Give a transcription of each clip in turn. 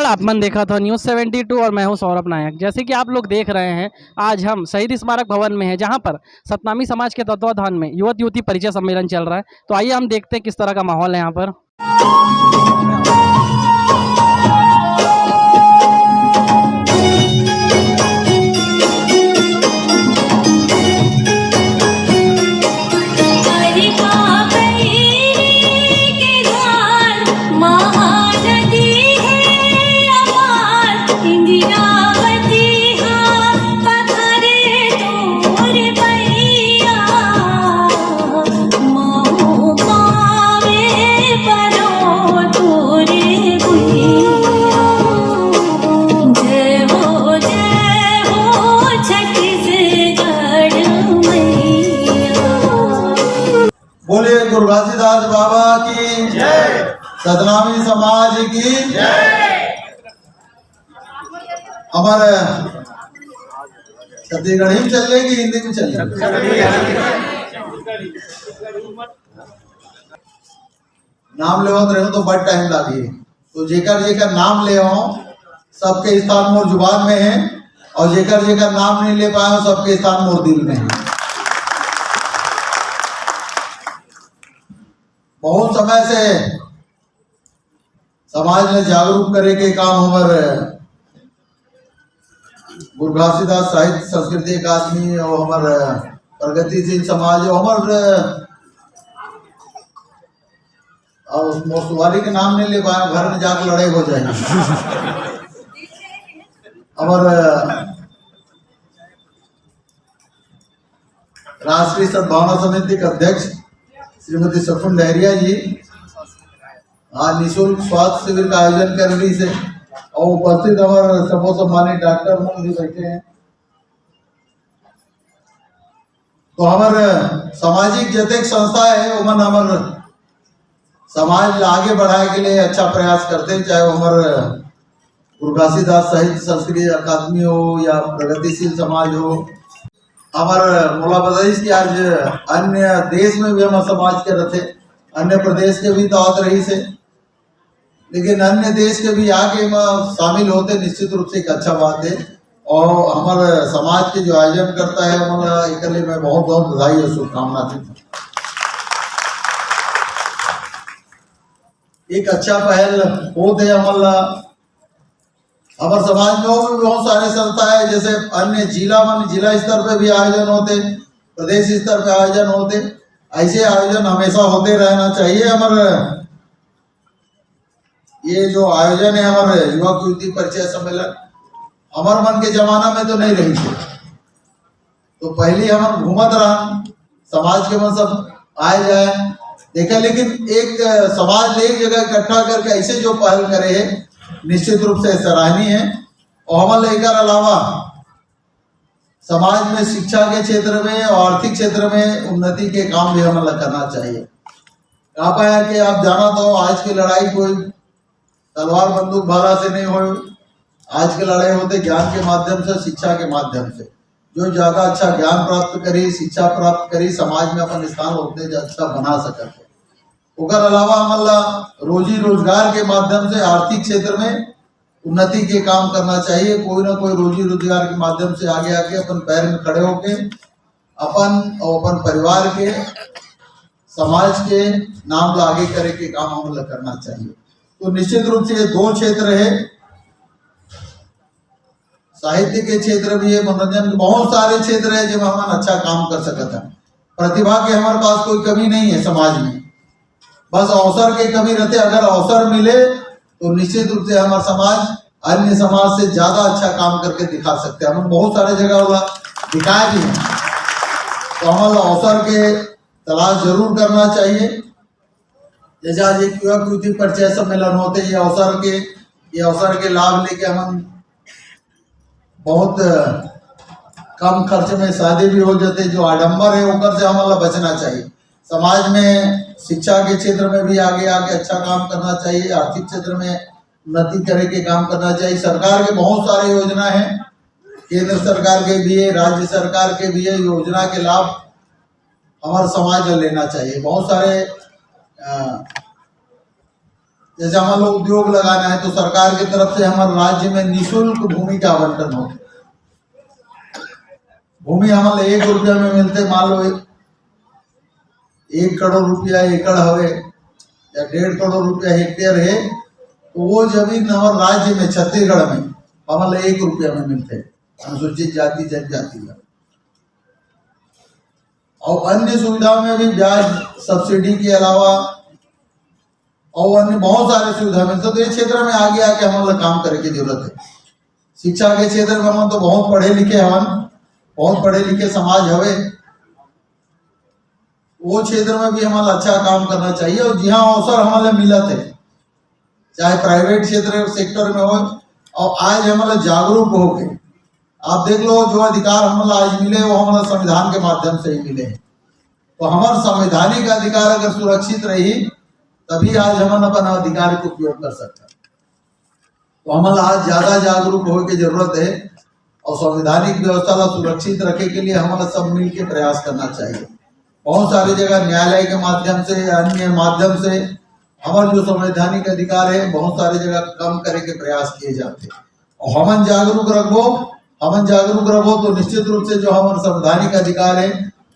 आपने देखा था न्यूज़ 72 और मैं हूं सौरभ नायक। जैसे कि आप लोग देख रहे हैं, आज हम शहीद स्मारक भवन में हैं, जहां पर सतनामी समाज के तत्वाधान में युवक युवती परिचय सम्मेलन चल रहा है। तो आइए हम देखते हैं किस तरह का माहौल है यहाँ पर। बोले गुरु घासीदास बाबा की जय, सतनामी समाज की जय। हमारे छत्तीसगढ़ी में चलेगी, हिंदी में चलेगी? नाम ले रहे तो बड़ टाइम लगी, तो जेकर जेकर नाम ले सबके स्थान मोर जुबान में है, और जेकर जेकर नाम नहीं ले पाए सबके स्थान मोर दिल में है। बहुत समय से समाज में जागरूक करे के काम हमारे गुरु घासीदास साहित्य संस्कृति अकादमी और हमारे प्रगतिशील समाज और हमारे मोसवारी के नाम नहीं ले पाए, घर में जाकर लड़ाई हो जाएगी। हमारे राष्ट्रीय सद्भावना समिति के अध्यक्ष श्रीमती सकुन लहरिया जी आज निःशुल्क स्वास्थ्य शिविर का आयोजन कर रही से, और उपस्थित हमारे सबो सम्मानित डॉक्टर भी बैठे हैं। तो हमारे सामाजिक जतेक संस्था है उमन हमारे समाज आगे बढ़ाए के लिए अच्छा प्रयास करते हैं, चाहे वो हमारे गुरु घासीदास साहित्य संस्कृति अकादमी हो या प्रगतिशील समाज हो। हमारे मोला बताइस कि आज अन्य देश में भी हम समाज के रहते, अन्य प्रदेश के भी तो आते रही से, लेकिन अन्य देश के भी आके शामिल होते निश्चित रूप से एक अच्छा बात है। और हमारे समाज के जो आयोजन करता है हमारा एक में बहुत बहुत बधाई और शुभकामना थी। एक अच्छा पहल होते हमारा हमारे समाज में भी बहुत सारे संस्था है, जैसे अन्य जिला स्तर पे भी आयोजन होते, प्रदेश स्तर पे आयोजन होते, ऐसे आयोजन हमेशा होते रहना चाहिए। हमारे ये जो आयोजन है हमारे युवक युवती परिचय सम्मेलन हमारे मन के जमाना में तो नहीं रही थी, तो पहले हम घूमत रहा समाज के मन सब आए जाए देखे, लेकिन एक समाज एक जगह इकट्ठा करके ऐसे जो पहल करे है निश्चित रूप से सराहनीय है। और हमारे लेकर अलावा समाज में शिक्षा के क्षेत्र में और आर्थिक क्षेत्र में उन्नति के काम भी हमें करना चाहिए। कहा पाया कि आप जाना तो आज की लड़ाई कोई तलवार बंदूक भाला से नहीं हो, आज की लड़ाई होते ज्ञान के माध्यम से, शिक्षा के माध्यम से। जो ज्यादा अच्छा ज्ञान प्राप्त करी, शिक्षा प्राप्त करी, समाज में अपन स्थान होते अच्छा बना सकते। उसके अलावा हमारा रोजी रोजगार के माध्यम से आर्थिक क्षेत्र में उन्नति के काम करना चाहिए। कोई ना कोई रोजी रोजगार के माध्यम से आगे आके अपन पैर में खड़े होके अपन और अपन परिवार के समाज के नाम आगे करे के काम हमें करना चाहिए। तो निश्चित रूप से ये दो क्षेत्र है, साहित्य के क्षेत्र भी है, मनोरंजन के बहुत सारे क्षेत्र है जिसमें हम अच्छा काम कर सकते हैं। प्रतिभा के हमारे पास कोई कमी नहीं है समाज में, बस अवसर की कमी रहते। अगर अवसर मिले तो निश्चित रूप से हमारा समाज अन्य समाज से ज्यादा अच्छा काम करके दिखा सकते हैं। हम बहुत सारे जगह वाला दिखाए भी हैं, तो हमारा अवसर के तलाश जरूर करना चाहिए। जैसे आज एक युवक युवती परिचय सम्मेलन होते, ये अवसर के लाभ लेके हम बहुत कम खर्च में शादी भी हो जाते। जो आडंबर है उनकर से हमारा बचना चाहिए। समाज में शिक्षा के क्षेत्र में भी आगे अच्छा काम करना चाहिए, आर्थिक क्षेत्र में उन्नति करे के काम करना चाहिए। सरकार के बहुत सारे योजना है, केंद्र सरकार के भी है, राज्य सरकार के भी है। योजना के लाभ हमारे समाज में लेना चाहिए। बहुत सारे जैसे हमारे लोग उद्योग लगाना है तो सरकार की तरफ से हमारे राज्य में निःशुल्क भूमि का आवंटन हो। भूमि हमारे 1 रुपया में मिलते, मान लो 1 करोड़ रुपया एकड़ हवे या 1.5 करोड़ रुपया हेक्टेयर है, तो वो जमीन हमारे राज्य में छत्तीसगढ़ में हमारे 1 रुपया में मिलते हैं अनुसूचित जाति जनजाति का। और अन्य सुविधाओं में भी ब्याज सब्सिडी के अलावा और अन्य बहुत सारे सुविधा मिलते, तो इस क्षेत्र में आगे आके हमारे काम करे की जरूरत है। शिक्षा के क्षेत्र में हम तो बहुत पढ़े लिखे हवन, बहुत पढ़े लिखे समाज हवे, वो क्षेत्र में भी हमारा अच्छा काम करना चाहिए। और जहाँ अवसर हमारे मिलत है, चाहे प्राइवेट क्षेत्र सेक्टर में हो, और आज हमारे जागरूक हो के आप देख लो, जो अधिकार हमारा आज मिले वो हमारा संविधान के माध्यम से ही मिले हैं। तो हमारा संवैधानिक अधिकार अगर सुरक्षित रही तभी आज हम अपन अधिकार को उपयोग कर सकते हैं। तो हमारा आज ज्यादा जागरूक होने की जरूरत है और संवैधानिक व्यवस्था को सुरक्षित रखे के लिए हमारा सब मिल के प्रयास करना चाहिए। बहुत सारी जगह न्यायालय के माध्यम से, अन्य माध्यम से हमारे जो संवैधानिक अधिकार है बहुत सारी जगह कम करे के प्रयास किए जाते हैं। और हमन जागरूक रखो तो निश्चित रूप से जो हमारे संवैधानिक अधिकार है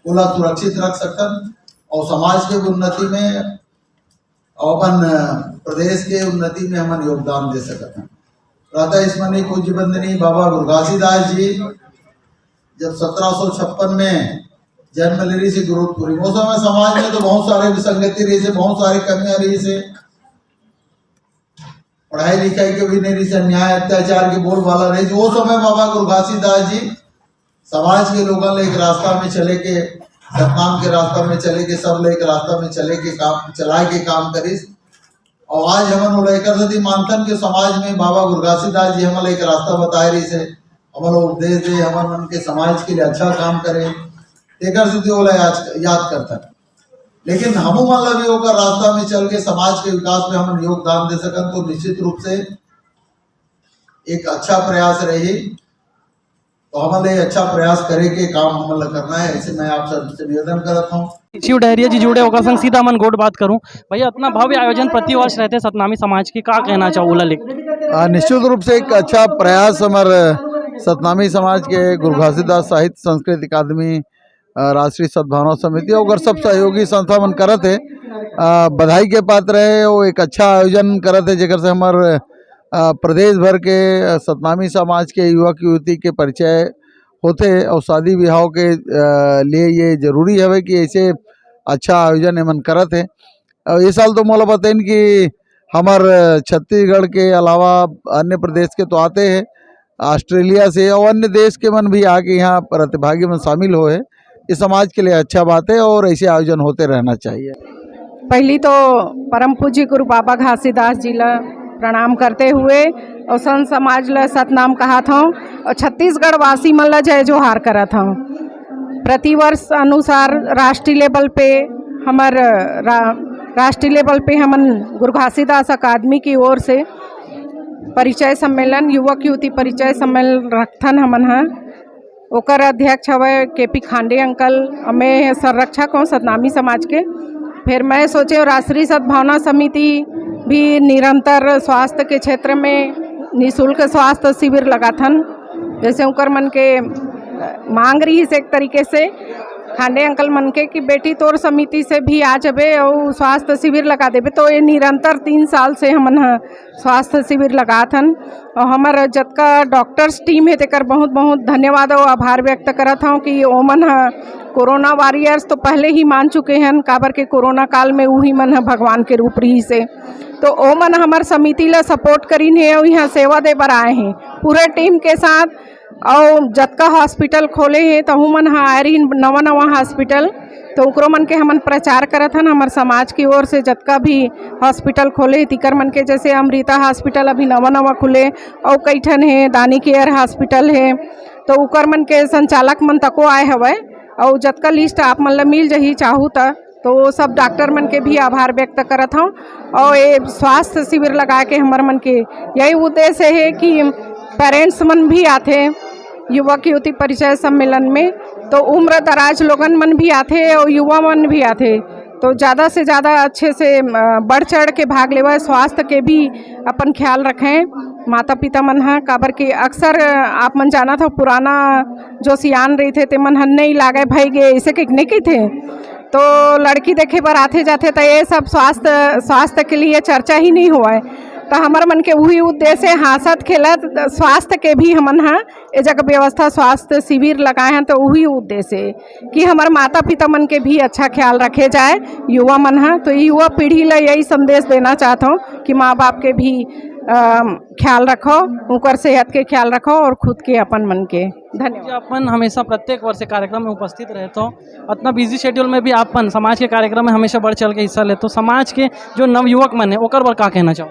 वो सुरक्षित रख सकन और समाज के उन्नति में और अपन प्रदेश के उन्नति में हम योगदान दे सकते हैं। प्रातः स्मरणीय पूज्य वंदनीय बाबा गुरु घासीदास जी जब 1756 में जन्म ले रही से गुरुपुरी, उस समय समाज में तो बहुत सारे विसंगति रही से, बहुत सारी कमियां रही से, पढ़ाई लिखाई के भी नहीं रही से, अन्याय अत्याचार के बोलबाला रही। वो समय बाबा गुरु घासीदास जी समाज के लोगों ने एक रास्ता में चले के, सतनाम के रास्ता में चले के, सब एक रास्ता में चले के काम चलाए के काम करीस। और आज हमन लेकर सदी मानतन के समाज में बाबा गुरु घासीदास जी हमारे एक रास्ता बताए रही से, हमारा उपदेश दे, हमारे मन के समाज के लिए अच्छा काम करे, तेकर से याद करता है। लेकिन हम मतलब भी होकर रास्ता में चल के समाज के विकास में हम योगदान दे सकन तो निश्चित रूप से एक अच्छा प्रयास रही। तो हमारे अच्छा प्रयास करे के काम हमें करना है, ऐसे मैं आप सबसे निवेदन करता हूँ। शिव डहरिया जी जुड़े होकर संग सीधा मन गोट बात करूं भैया, इतना भव्य आयोजन प्रतिवर्ष रहते सतनामी समाज की, का कहना चाहूला लिख? निश्चित रूप से एक अच्छा प्रयास हमारे सतनामी समाज के गुरु घासीदास साहित्य संस्कृत अकादमी, राष्ट्रीय सद्भावना समिति और सब सहयोगी संस्था मन करत है, बधाई के पात्र है। वो एक अच्छा आयोजन करत है जेकर से हमारे प्रदेश भर के सतनामी समाज के युवक युवती के परिचय होते और शादी ब्याह के लिए ये जरूरी है कि ऐसे अच्छा आयोजन एमन करत है। और ये साल तो मोला बताइन कि हमारे छत्तीसगढ़ के अलावा अन्य प्रदेश के तो आते हैं, ऑस्ट्रेलिया से और अन्य देश के मन भी आके यहाँ प्रतिभागी में शामिल हुए। ये समाज के लिए अच्छा बात है और ऐसे आयोजन होते रहना चाहिए। पहली तो परम पूज्य गुरु बाबा घासीदास जी ला प्रणाम करते हुए और संत समाज ला सतनाम कहा था और छत्तीसगढ़ वासी मन ला जय जोहार करा था। प्रतिवर्ष अनुसार राष्ट्रीय लेवल पे राष्ट्रीय लेवल पे हमन गुरु घासीदास अकादमी की ओर से परिचय सम्मेलन, युवक युवती परिचय सम्मेलन रखथन हमन हा। ओकर अध्यक्ष हवे केपी खांडे अंकल, मैं संरक्षक हूँ सतनामी समाज के। फिर मैं सोचे राष्ट्रीय सद्भावना समिति भी निरंतर स्वास्थ्य के क्षेत्र में निःशुल्क स्वास्थ्य शिविर लगाथन, जैसे उनकर मन के मांग रही है एक तरीके से खांडे अंकल मन के कि बेटी तोर समिति से भी आ जाबे और स्वास्थ्य शिविर लगा देबे। तो ये निरंतर 3 साल से हमन स्वास्थ्य शिविर लगाथन और हमार जतका डॉक्टर्स टीम है तेकर बहुत बहुत धन्यवाद और आभार व्यक्त करत हूँ कि ओमन कोरोना वॉरियर्स तो पहले ही मान चुके हैं, काबर के कोरोना काल में वही मन भगवान के रूप रही से, तो ओमन हमार समिति ला सपोर्ट करीन है और यहाँ सेवा दे बर आए हैं पूरे टीम के साथ। और जतका हॉस्पिटल खोले हैं तो मन हाँ आ रही नवा हॉस्पिटल, तो उकरो मन के हमन प्रचार करत हन हमारे समाज की ओर से। जतका भी हॉस्पिटल खोले तिकर मन के, जैसे अमृता हॉस्पिटल अभी नवा खुले और कई ठन है, दानी केयर हॉस्पिटल है, तो उकर मन के संचालक मन तको आए हवे और जतका लिस्ट आप मन ला मिल जही चाहू तो वो सब डॉक्टर मन के भी आभार व्यक्त करत हूँ। और ये स्वास्थ्य शिविर लगा के हमारे मन के यही उद्देश्य है कि पेरेंट्स मन भी आते युवक युवती परिचय सम्मेलन में, तो उम्र दराज लोगन मन भी आते और युवा मन भी आते, तो ज़्यादा से ज़्यादा अच्छे से बढ़ चढ़ के भाग लेवा। स्वास्थ्य के भी अपन ख्याल रखें माता पिता मन हा, काबर कि अक्सर आप मन जाना था पुराना जो सियान रही थे ते मन हन नहीं लागे भाई गे ऐसे नहीं की थे, तो लड़की देखे पर आते जाते तो ये सब स्वास्थ्य के लिए चर्चा ही नहीं हुआ है। तो हमार मन के वही उद्देश्य है हासत खेलत स्वास्थ्य के भी हमन हा ए जगह व्यवस्था स्वास्थ्य शिविर लगाए हैं। तो वही उद्देश्य है कि हमारे माता पिता मन के भी अच्छा ख्याल रखे जाए युवा मन हा। तो युवा पीढ़ी ला यही संदेश देना चाहता हूँ कि माँ बाप के भी ख्याल रखो, उनकर सेहत के ख्याल रखो और खुद के अपन मन के। धन्यवाद। अपन हमेशा प्रत्येक वर्ष कार्यक्रम में उपस्थित रहते हो, इतना बिजी शेड्यूल में भी अपन समाज के कार्यक्रम में हमेशा बढ़ चढ़ के हिस्सा लेते हो। समाज के जो नवयुवक मन है ओकर बर का कहना चाहो?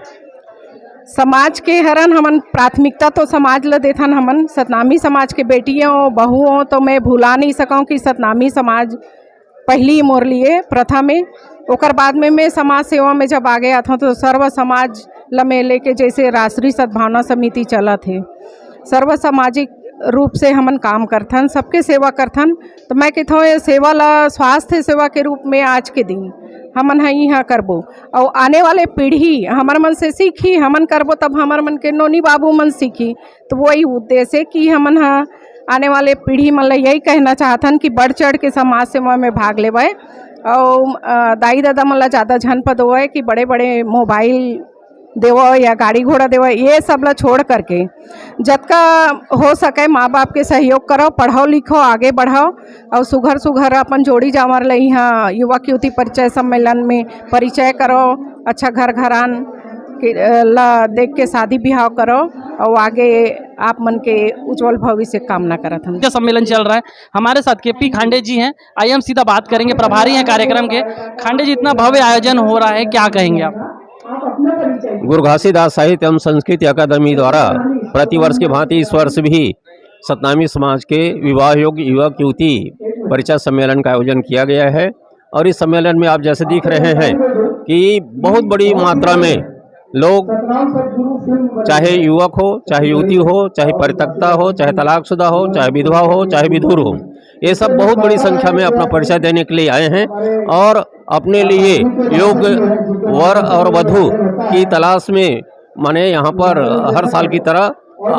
समाज के हरन हमन प्राथमिकता तो समाज ला देथन। हमन सतनामी समाज के बेटियाँ हो बहू हो, तो मैं भुला नहीं सकूँ कि सतनामी समाज पहली मोर लिए प्रथा में। ओकर बाद में मैं समाज सेवा में जब आगे आता हूँ तो सर्व समाज ला में लेके जैसे राष्ट्रीय सद्भावना समिति चला थे, सर्व सामाजिक रूप से हमन काम करथन, सबके सेवा करथन। तो मैं कहता हूँ ये सेवा ला स्वास्थ्य सेवा के रूप में आज के दिन हमन यहाँ करबो और आने वाले पीढ़ी हमार मन से सीखी, हमन करबो तब हमार मन के नोनी बाबू मन सीखी। तो वही उद्देश्य है कि हमन आने वाले पीढ़ी मन ला यही कहना चाहथन कि बढ़ चढ़ के समाज सेवा में भाग लेवे और दाई दादा मन ला ज़्यादा झनपद होए कि बड़े बड़े मोबाइल देवो या गाड़ी घोड़ा देवो, ये सब ला छोड़ करके जतका हो सके माँ बाप के सहयोग करो, पढ़ाओ लिखो आगे बढ़ाओ और सुघर सुघर अपन जोड़ी जावर ले यहाँ युवक युवती परिचय सम्मेलन में परिचय करो। अच्छा घर घरान ला देख के शादी ब्याह करो और आगे आप मन के उज्जवल भविष्य कामना करत हम। सम्मेलन चल रहा है, हमारे साथ केपी खांडे जी हैं। आइए हम सीधा बात करेंगे, प्रभारी हैं कार्यक्रम के। खांडे जी, इतना भव्य आयोजन हो रहा है, क्या कहेंगे आप? गुरु घासीदास साहित्य एवं संस्कृति अकादमी द्वारा प्रतिवर्ष के भांति इस वर्ष भी सतनामी समाज के विवाह योग्य युवक युवती परिचय सम्मेलन का आयोजन किया गया है। और इस सम्मेलन में आप जैसे देख रहे हैं कि बहुत बड़ी मात्रा में लोग, चाहे युवक हो, चाहे युवती हो, चाहे परित्यक्ता हो, चाहे तलाकशुदा हो, चाहे विधवा हो, चाहे विधुर हो, ये सब बहुत बड़ी संख्या में अपना परिचय देने के लिए आए हैं और अपने लिए योग्य वर और वधू की तलाश में माने यहाँ पर हर साल की तरह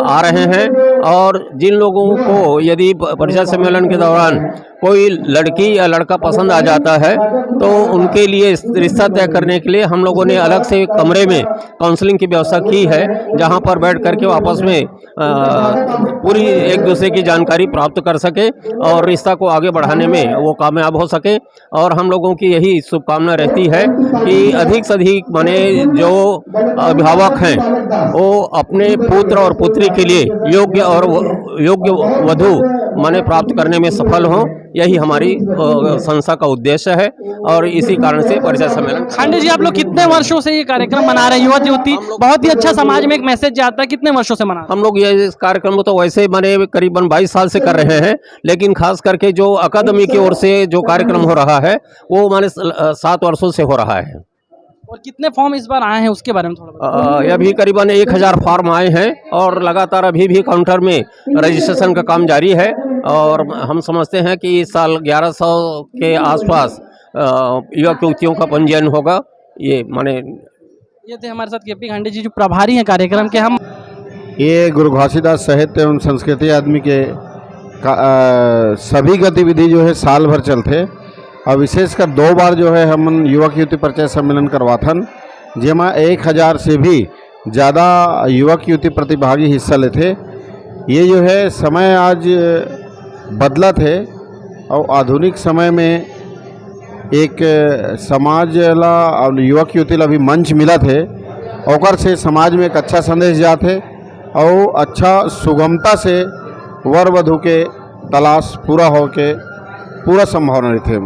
आ रहे हैं। और जिन लोगों को यदि परिचय सम्मेलन के दौरान कोई लड़की या लड़का पसंद आ जाता है तो उनके लिए रिश्ता तय करने के लिए हम लोगों ने अलग से कमरे में काउंसलिंग की व्यवस्था की है, जहां पर बैठ करके वो आपस में पूरी एक दूसरे की जानकारी प्राप्त कर सके और रिश्ता को आगे बढ़ाने में वो कामयाब हो सके। और हम लोगों की यही शुभकामना रहती है कि अधिक से अधिक माने जो अभिभावक हैं वो अपने पुत्र और पुत्री के लिए योग्य वधू माने प्राप्त करने में सफल हों, यही हमारी संस्था का उद्देश्य है। और इसी कारण से परिचय सम्मेलन। खांडे जी, आप लोग कितने वर्षों से ये कार्यक्रम मना रहे हैं? युवक युवती बहुत ही अच्छा, समाज में एक मैसेज जाता है, कितने वर्षों से मना? हम लोग ये इस कार्यक्रम को तो वैसे माने करीबन 22 साल से कर रहे हैं, लेकिन खास करके जो अकादमी की ओर से जो कार्यक्रम हो रहा है वो माने 7 वर्षों से हो रहा है। और कितने फॉर्म इस बार आए हैं उसके बारे में थोड़ा बताइए। अभी करीबन 1000 फॉर्म आए हैं और लगातार अभी भी काउंटर में रजिस्ट्रेशन का काम जारी है। और हम समझते हैं कि इस साल 1100 के आसपास युवक युवतियों का पंजीयन होगा। ये माने ये थे हमारे साथ केपी खांडे जी जो प्रभारी हैं कार्यक्रम के। हम ये गुरु घासीदास साहित्य एवं संस्कृति अकादमी के सभी गतिविधि जो है साल भर चलते और विशेषकर 2 बार जो है हम युवक युवती परिचय सम्मेलन करवाथन, जेमा 1000 से भी ज़्यादा युवक युवती प्रतिभागी हिस्सा लेते। ये जो है समय आज बदलत है और आधुनिक समय में एक समाज ला और युवक युवती ला भी मंच मिलत है, और से समाज में एक अच्छा संदेश जाते और अच्छा सुगमता से वर वधु के तलाश पूरा हो के पूरा संभावना रहती है।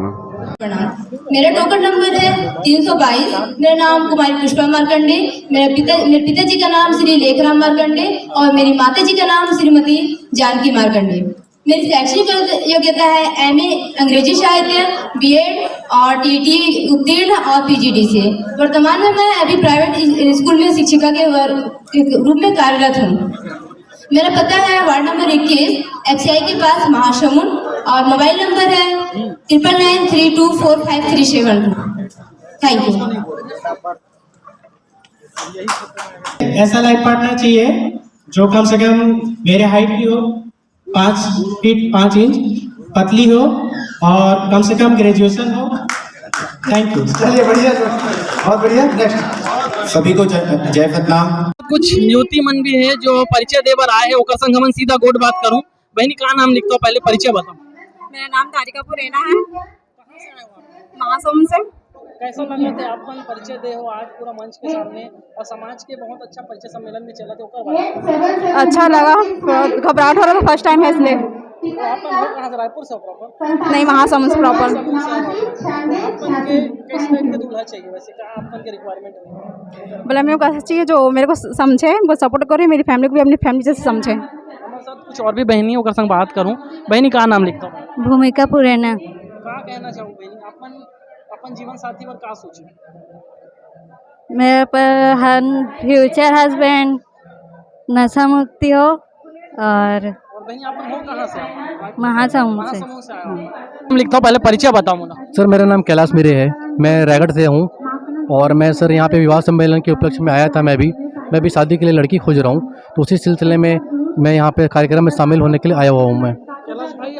मेरा टोकन नंबर है 322। मेरा नाम कुमारी पुष्पा मार्कंडे, मेरे पिताजी का नाम श्री लेखराम मार्कंडे और मेरी माताजी का नाम श्रीमती जानकी मार्कंडे। मेरी शैक्षणिक योग्यता है MA अंग्रेजी साहित्य, BEd और TET उत्तीर्ण और PGD से। वर्तमान में मैं अभी प्राइवेट स्कूल में शिक्षिका के रूप में कार्यरत हूँ। मेरा पता है वार्ड नंबर 21 FCI के पास महासमुंद और मोबाइल नंबर है 9993245372। Thank you. ऐसा लाइफ पार्टनर चाहिए जो कम से कम मेरे हाइट की हो, 5 फीट 5 इंच, पतली हो और कम से कम ग्रेजुएशन हो। Thank you. चलिए बढ़िया, बहुत बढ़िया। नेक्स्ट सभी को जय सतनाम। कुछ युवती मन भी है जो परिचय दे बर आए है, ओकर संग हमन सीधा गोट बात करूं। बहनी का नाम लिखता हो, पहले परिचय बताओ। मेरा नाम तारिका पुरेना है, महासमुंद से। कैसा लगा थे आपन परिचय दे हो आज पूरा मंच के सामने और समाज के बहुत अच्छा परिचय सम्मेलन में चला थे, ओकर बारे में अच्छा लगा, घबराहट हो रहा था फर्स्ट टाइम है इसलिए। तो आपन हो कहाँ से, रायपुर से प्रॉपर? नहीं, महासमुंद से प्रॉपर। आपन के किस टाइप के दूल्हा चाहिए वैसे, क्या आपन के रिक्वायरमेंट है? बोला मेरे को ऐसा चाहिए जो मेरे को समझे, वो सपोर्ट करे, मेरी फैमिली को भी अपनी फैमिली जैसे समझे। हमारे साथ कुछ और भी बहनी ओकर संग बात करूं। बहनी का नाम लिखता हूँ। भूमिका पुरेना। का कहना चाहूँ बहनी, अपन जीवन साथी पर का सोचे? मेरे पर फ्यूचर हस्बैंड, नशा मुक्ति हो और बहनी अपन हो कहाँ से? महासमुंद से। महासमुंद से आया हूँ। नाम लिखता हूँ, पहले परिचय बताओ मुझे। सर मेरा नाम कैलाश मिरे है, मैं रायगढ़ से हूँ और मैं सर यहाँ पे विवाह सम्मेलन के उपलक्ष्य में आया था। मैं भी शादी के लिए लड़की खोज रहा हूँ, तो उसी सिलसिले में मैं यहाँ पे कार्यक्रम में शामिल होने के लिए आया हुआ हूँ। मैं कैलाश भाई,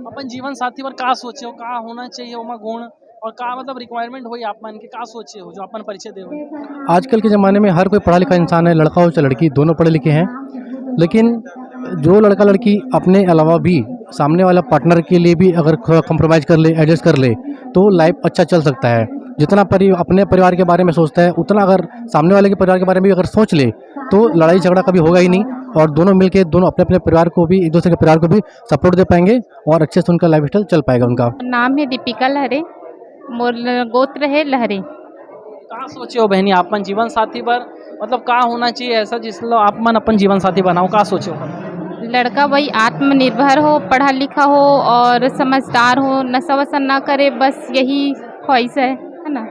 अपन जीवन साथी पर का सोचे हो, का होना चाहिए ओमा गुण और का मतलब रिक्वायरमेंट होई आपन के, का सोचे हो जो अपन परिचय दे हो? आजकल के ज़माने में हर कोई पढ़ा लिखा इंसान है, लड़का हो चाहे लड़की, दोनों पढ़े लिखे हैं। लेकिन जो लड़का लड़की अपने अलावा भी सामने वाला पार्टनर के लिए भी अगर कॉम्प्रोमाइज़ कर ले, एडजस्ट कर ले, तो लाइफ अच्छा चल सकता है। जितना अपने परिवार के बारे में सोचता है, उतना अगर सामने वाले के परिवार के बारे में भी अगर सोच ले, तो लड़ाई झगड़ा कभी होगा ही नहीं और दोनों मिलके दोनों अपने अपने परिवार को भी, एक दूसरे के परिवार को भी सपोर्ट दे पाएंगे और अच्छे से उनका लाइफ स्टाइल चल पाएगा उनका। नाम है दीपिका लहरे, मोर गोत्र है लहरे। का सोचे हो बहनी आपन जीवन साथी पर, मतलब का होना चाहिए ऐसा जिसलो आपन अपन जीवन साथी बनाओ, का सोचे हो? लड़का वही आत्मनिर्भर हो, पढ़ा लिखा हो और समझदार हो, नशा वशा ना करे, बस यही ख्वाहिश है।